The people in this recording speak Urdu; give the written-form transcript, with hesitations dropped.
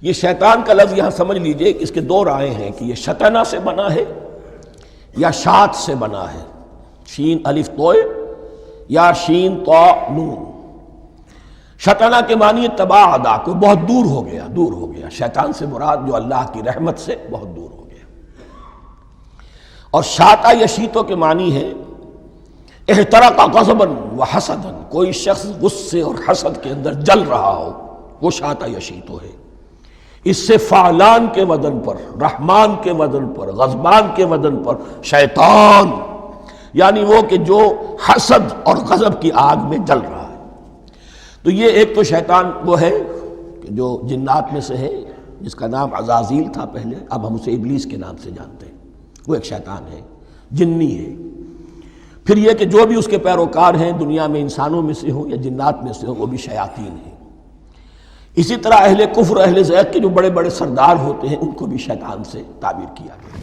یہ شیطان کا لفظ یہاں سمجھ لیجئے کہ اس کے دو رائے ہیں کہ یہ شطنہ سے بنا ہے یا شات سے بنا ہے، شین الف توئے یا شین تو نون۔ شطنہ کے معنی تباعدا، کو بہت دور ہو گیا، دور ہو گیا۔ شیطان سے مراد جو اللہ کی رحمت سے بہت دور ہو گیا۔ اور شاتا یشیتو کے معنی ہے احترق غضبا و حسدا، کوئی شخص غصے اور حسد کے اندر جل رہا ہو، وہ شاتا یشیتو ہے۔ اس سے فعلان کے وزن پر، رحمان کے وزن پر، غضبان کے وزن پر شیطان، یعنی وہ کہ جو حسد اور غضب کی آگ میں جل رہا ہے۔ تو یہ ایک تو شیطان وہ ہے کہ جو جنات میں سے ہے، جس کا نام عزازیل تھا پہلے، اب ہم اسے ابلیس کے نام سے جانتے ہیں، وہ ایک شیطان ہے، جنی ہے۔ پھر یہ کہ جو بھی اس کے پیروکار ہیں دنیا میں، انسانوں میں سے ہوں یا جنات میں سے ہوں، وہ بھی شیاطین ہیں۔ اسی طرح اہل کفر، اہل زیغ کے جو بڑے بڑے سردار ہوتے ہیں، ان کو بھی شیطان سے تعبیر کیا گیا۔